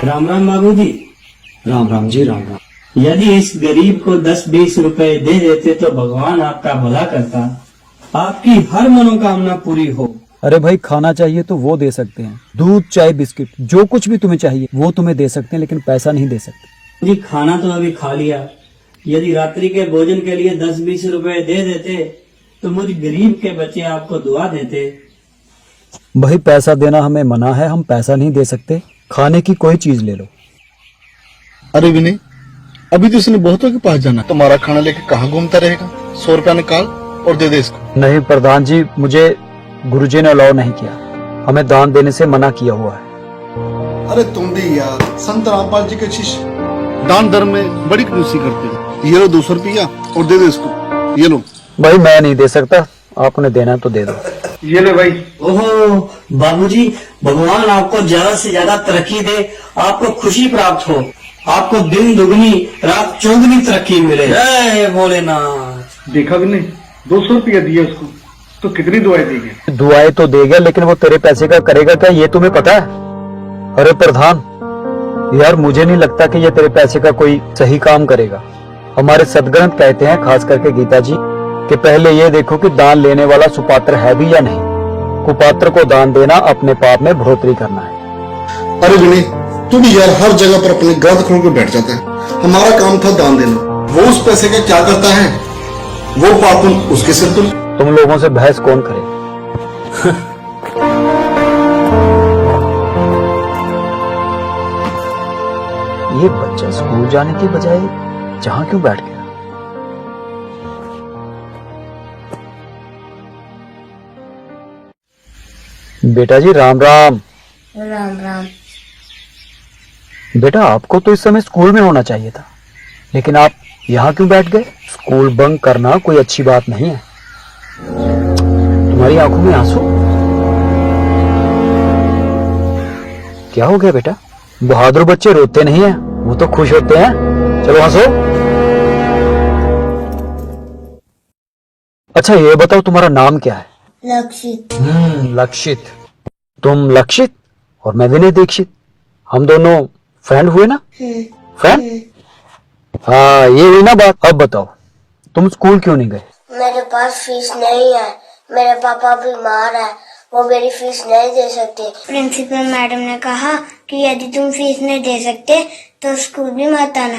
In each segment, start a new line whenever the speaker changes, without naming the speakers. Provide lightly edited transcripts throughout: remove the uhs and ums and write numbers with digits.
राम राम बाबूजी।
राम राम जी, राम राम।
यदि इस गरीब को 10-20 रुपए दे देते तो भगवान आपका भला करता, आपकी हर मनोकामना पूरी हो।
अरे भाई, खाना चाहिए तो वो दे सकते हैं, दूध चाय बिस्किट जो कुछ भी तुम्हें चाहिए वो तुम्हें दे सकते हैं, लेकिन पैसा नहीं दे सकते।
जी खाना तो अभी खा लिया, यदि रात्रि के भोजन के लिए 10-20 रुपए दे देते तो मुझ गरीब के बच्चे आपको दुआ देते।
भाई पैसा देना हमें मना है, हम पैसा नहीं दे सकते। खाने की कोई चीज ले लो।
अरे विनय, अभी तो इसने बहुतों के पास जाना, तुम्हारा खाना लेके कहाँ घूमता रहेगा। 100 रुपया निकाल और दे दे इसको।
नहीं प्रधान जी, मुझे गुरुजी ने अलाउ नहीं किया, हमें दान देने से मना किया हुआ है।
अरे तुम भी यार, संत रामपाल जी के शिष्य दान धर्म में बड़ी कंजूसी करते हैं। ये लो 200 रुपया और दे दे इसको। ये लो।
भाई मैं नहीं दे सकता, आपने देना तो दे दो।
ये ले भाई।
ओहो बाबूजी, भगवान आपको ज्यादा से ज्यादा तरक्की दे, आपको खुशी प्राप्त हो, आपको दिन दुगनी रात चौगुनी तरक्की मिले। जय भोलेनाथ।
देखा विनय, 200 रुपया दिया उसको तो कितनी दुआएं दी गई।
दुआएं तो देगा, लेकिन वो तेरे पैसे का करेगा क्या, ये तुम्हें पता है? अरे प्रधान यार, मुझे नहीं लगता कि ये तेरे पैसे का कोई सही काम करेगा। हमारे सदग्रंथ कहते हैं, खास करके गीता जी, कि पहले ये देखो कि दान लेने वाला सुपात्र है भी या नहीं। कुपात्र को दान देना अपने पाप में बढ़ोतरी करना है।
अरे विनय, तू भी यार हर जगह पर अपने ग्रंथ खोल के बैठ जाता है। हमारा काम था दान देना, वो उस पैसे का क्या करता है, वो पाप उसके सिर पर।
तुम लोगों से बहस कौन करे। ये बच्चा स्कूल जाने की बजाय जहां क्यों बैठ गया? बेटा जी राम राम।
राम राम।
बेटा आपको तो इस समय स्कूल में होना चाहिए था, लेकिन आप यहाँ क्यों बैठ गए? स्कूल बंक करना कोई अच्छी बात नहीं है। तुम्हारी आंखों में आंसू क्या हो गया बेटा? बहादुर बच्चे रोते नहीं हैं, वो तो खुश होते हैं। चलो हंसो। अच्छा ये बताओ, तुम्हारा नाम क्या है?
लक्षित।
लक्षित। तुम लक्षित और मैं विनय दीक्षित, हम दोनों फ्रेंड हुए ना? फ्रेंड? हाँ ये हुई ना बात। अब बताओ तुम स्कूल क्यों नहीं गए?
मेरे पास फीस नहीं है, मेरे पापा बीमार है, वो मेरी फीस नहीं दे सकते। प्रिंसिपल मैडम ने कहा कि यदि तुम फीस नहीं दे सकते तो स्कूल भी मत आना।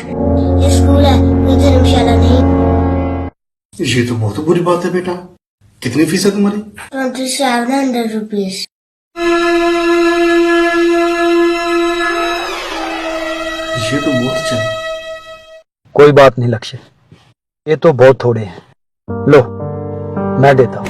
ये स्कूल है, ये धर्मशाला नहीं।
ये तो बहुत बुरी बात है बेटा। कितनी फीस है तुम्हारी?
2700 रुपीज।
ये तो बहुत अच्छा है।
कोई बात नहीं लक्ष्य, ये तो बहुत थोड़े हैं। लो मैं देता हूँ।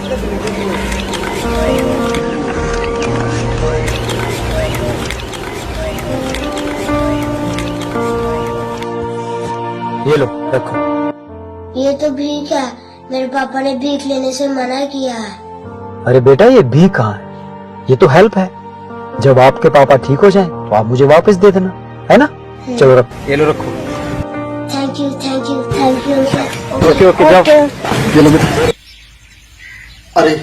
ये लो रखो।
ये तो भीख है, मेरे पापा ने भीख लेने से मना किया है।
अरे बेटा ये भीख कहाँ है, ये तो हेल्प है। जब आपके पापा ठीक हो जाएं तो आप मुझे वापस दे देना, है ना? चलो रखो, ये लो रखो।
Thank you thank you thank you sir.
Okay okay जाओ।
ये लो बेटा। अरे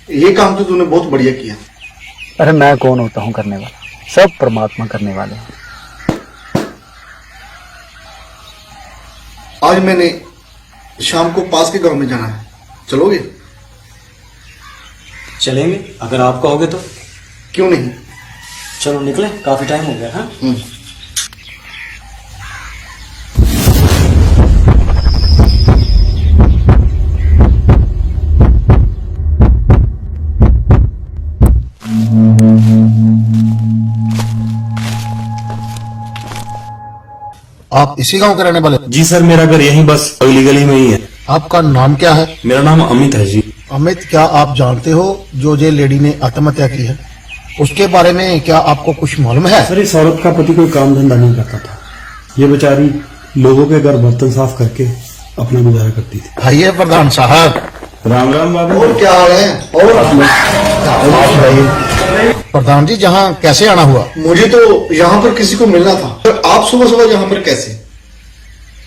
ये काम तो तूने बहुत बढ़िया किया।
अरे मैं कौन होता हूँ करने वाला, सब परमात्मा करने वाले हैं।
आज मैंने शाम को पास के गांव में जाना है, चलोगे?
चलेंगे अगर आप कहोगे तो।
क्यों नहीं?
चलो निकले, काफी टाइम हो गया। हाँ
आप इसी गांव के रहने वाले?
जी सर, मेरा घर यहीं बस अगली गली में ही है।
आपका नाम क्या है?
मेरा नाम अमित है जी।
अमित, क्या आप जानते हो जो ये लेडी ने आत्महत्या की है, उसके बारे में क्या आपको कुछ मालूम है?
सर इस औरत का पति कोई काम धंधा नहीं करता था, ये बेचारी लोगों के घर बर्तन साफ करके अपना गुजारा करती थी।
आइए प्रधान साहब।
राम राम बाबू।
और क्या हाल है? और आप प्रधान जी, जहाँ कैसे आना हुआ? मुझे तो यहाँ पर किसी को मिलना था, तो आप सुबह सुबह यहाँ पर कैसे?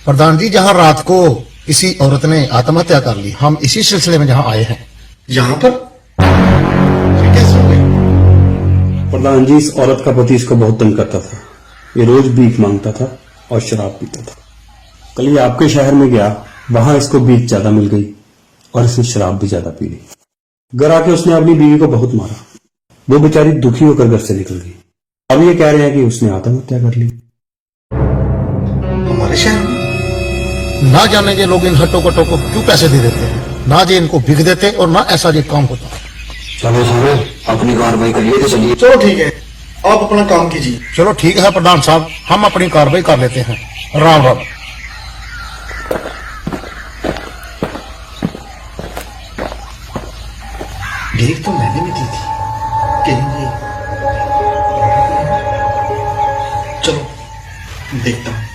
प्रधान जी, जहाँ रात को किसी औरत ने आत्महत्या कर ली, हम इसी सिलसिले में जहाँ आए हैं। यहाँ पर कैसे हो गया?
प्रधान जी, इस औरत का पति इसको बहुत तंग करता था, ये रोज भीख मांगता था और शराब पीता था। कल ये आपके शहर में गया, वहां इसको भीख ज्यादा मिल गई और इसने शराब भी ज्यादा पी ली। घर आके उसने अपनी बीवी को बहुत मारा। वो बेचारी दुखी होकर घर से निकल गई। अब ये कह रहे हैं कि उसने आत्महत्या कर ली।
हमारे शहर में ना जाने के लोग इन हट्टो-कट्टों को क्यों पैसे दे देते हैं, ना जे इनको बिक देते और ना ऐसा जे काम होता।
चलो सुनो, अपनी कार्रवाई करिए तो चलिए।
चलो ठीक है, आप अपना काम कीजिए। चलो ठीक है प्रधान साहब, हम अपनी कार्रवाई कर लेते हैं। राम राम। देख तो मैंने भी दी थी, कहेंगे चलो देखता हूं।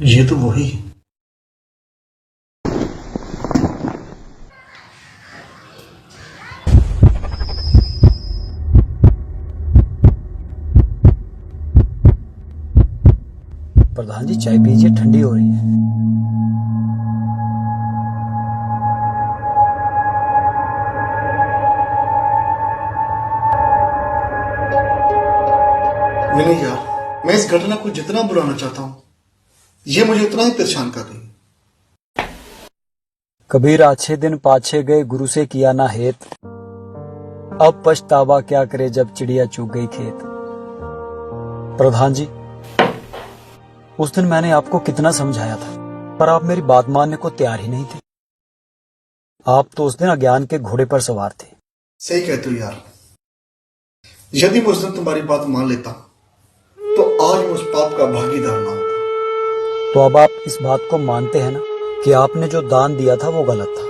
ये तो वही है।
प्रधान जी चाय पीजिए, ठंडी हो रही है।
नहीं यार, मैं इस घटना को जितना बुलाना चाहता हूं, ये मुझे उतना ही परेशान कर रही है।
कबीर अच्छे दिन पाछे गए, गुरु से किया ना हेत। अब पछतावा क्या करे जब चिड़िया चुग गई खेत। प्रधान जी, उस दिन मैंने आपको कितना समझाया था, पर आप मेरी बात मानने को तैयार ही नहीं थे। आप तो उस दिन अज्ञान के घोड़े पर सवार थे।
सही कहते हो यार, यदि मैं उस दिन तुम्हारी बात मान लेता तो आज मैं उस पाप का भागीदार ना होता।
तो अब आप इस बात को मानते हैं ना कि आपने जो दान दिया था वो गलत था।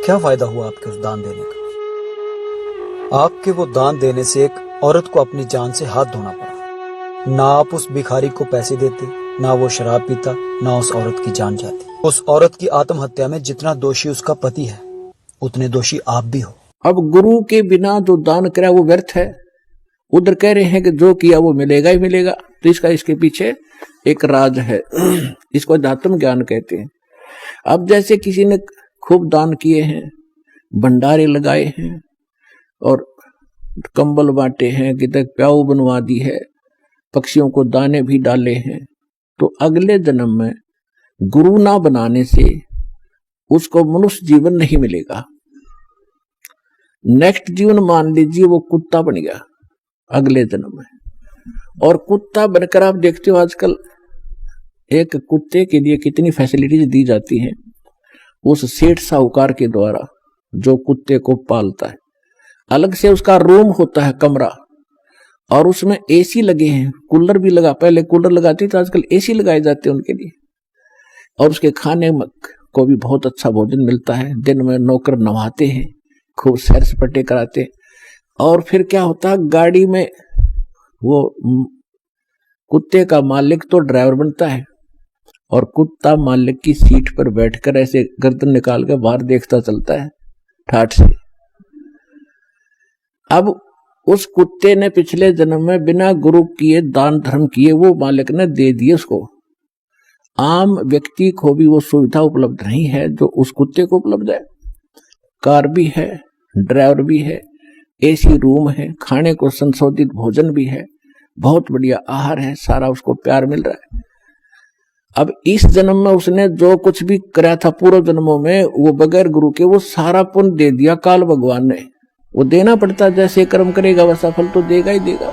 क्या फायदा हुआ आपके उस दान देने का? आपके वो दान देने से एक औरत को अपनी जान से हाथ धोना पड़ा। ना आप उस भिखारी को पैसे देते, ना वो शराब पीता, ना उस औरत की जान जाती। उस औरत की आत्महत्या में जितना दोषी उसका पति है, उतने दोषी आप भी हो।
अब गुरु के बिना जो दान करा वो व्यर्थ है। उधर कह रहे हैं कि जो किया वो मिलेगा ही मिलेगा, तो इसके पीछे एक राज है। इसको अध्यात्म ज्ञान कहते हैं। अब जैसे किसी ने खूब दान किए हैं, भंडारे लगाए हैं और कंबल बांटे हैं, कितने प्याऊ बनवा दी है, पक्षियों को दाने भी डाले हैं, तो अगले जन्म में गुरु ना बनाने से उसको मनुष्य जीवन नहीं मिलेगा। नेक्स्ट जीवन मान लीजिए वो कुत्ता बन गया अगले जन्म में, और कुत्ता बनकर आप देखते हो आजकल एक कुत्ते के लिए कितनी फैसिलिटीज दी जाती हैं उस सेठ साहूकार के द्वारा जो कुत्ते को पालता है। अलग से उसका रूम होता है, कमरा, और उसमें एसी लगे हैं, कूलर भी लगा, पहले कूलर लगाते थे, आजकल एसी लगाए जाते हैं उनके लिए। और उसके खाने को भी बहुत अच्छा भोजन मिलता है। दिन में नौकर नवाते हैं, खूब सैर सपाटे कराते हैं। और फिर क्या होता है, गाड़ी में वो कुत्ते का मालिक तो ड्राइवर बनता है और कुत्ता मालिक की सीट पर बैठकर ऐसे गर्दन निकाल कर बाहर देखता चलता है ठाठ से। अब उस कुत्ते ने पिछले जन्म में बिना गुरु किए दान धर्म किए वो मालिक ने दे दिए उसको। आम व्यक्ति को भी वो सुविधा उपलब्ध नहीं है जो उस कुत्ते को उपलब्ध है। कार भी है, ड्राइवर भी है, एसी रूम है, खाने को संशोधित भोजन भी है, बहुत बढ़िया आहार है, सारा उसको प्यार मिल रहा है। अब इस जन्म में उसने जो कुछ भी करा था पूर्व जन्मों में, वो बगैर गुरु के वो सारा पुण्य दे दिया काल भगवान ने। वो देना पड़ता, जैसे कर्म करेगा वैसा फल तो देगा ही देगा।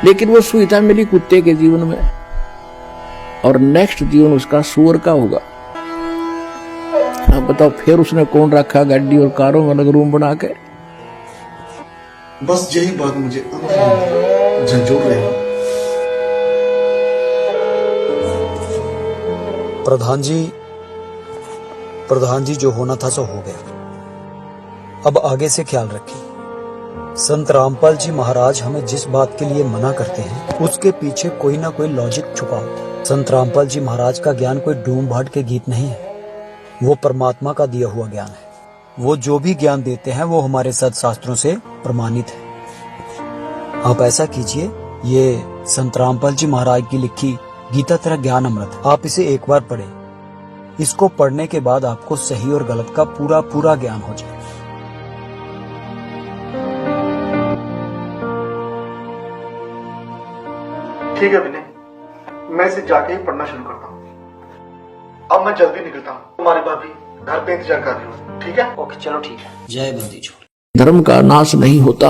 लेकिन वो सुविधा मिली कुत्ते के जीवन में, और नेक्स्ट जीवन उसका सूअर का होगा। अब बताओ फिर उसने कौन रखा गाड़ी और कारों में अलग रूम बना के।
बस यही बात मुझे झंझोड़ रही है।
प्रधान जी जो होना था सो हो गया। अब आगे से ख्याल रखिए। संत रामपाल जी महाराज हमें जिस बात के लिए मना करते हैं उसके पीछे कोई ना कोई लॉजिक छुपा होता है। संत रामपाल जी महाराज का ज्ञान कोई डूम भाट के गीत नहीं है, वो परमात्मा का दिया हुआ ज्ञान है। वो जो भी ज्ञान देते हैं वो हमारे सदशास्त्रों से प्रमाणित है। आप ऐसा कीजिए, ये संत रामपाल जी महाराज की लिखी गीता तेरा ज्ञान अमृत, आप इसे एक बार पढ़ें। इसको पढ़ने के बाद आपको सही और गलत का पूरा पूरा ज्ञान हो जाए।
ठीक है विनय, मैं इसे जाके ही पढ़ना शुरू करता हूँ। अब मैं जल्दी निकलता हूँ, तुम्हारी भाभी घर पे इंतजार कर रही हूँ। ठीक है?
ओके, चलो ठीक है। जय बंदी छोड़।
धर्म का नाश नहीं होता।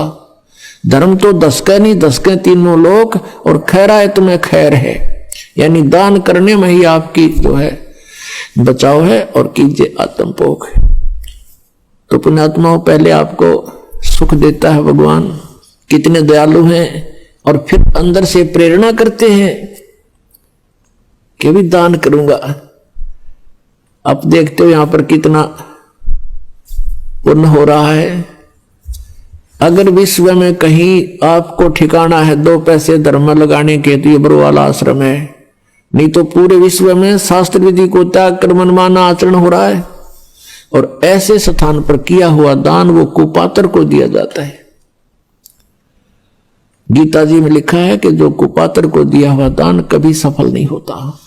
धर्म तो दसके नहीं, दसके तीनों लोक, और खैरा है तुम्हें खैर है, यानी दान करने में ही आपकी जो है बचाव है, और कीजिए आत्मपोग है। तो पुण्यात्माओं, पहले आपको सुख देता है भगवान, कितने दयालु हैं, और फिर अंदर से प्रेरणा करते हैं कि भी दान करूंगा। अब देखते हो यहां पर कितना पुण्य हो रहा है। अगर विश्व में कहीं आपको ठिकाना है 2 पैसे धर्म में लगाने के, तो ये बरवाला आश्रम है। नहीं तो पूरे विश्व में शास्त्र विधि को त्याग कर मनमाना आचरण हो रहा है, और ऐसे स्थान पर किया हुआ दान वो कुपात्र को दिया जाता है। गीता जी में लिखा है कि जो कुपात्र को दिया हुआ दान कभी सफल नहीं होता।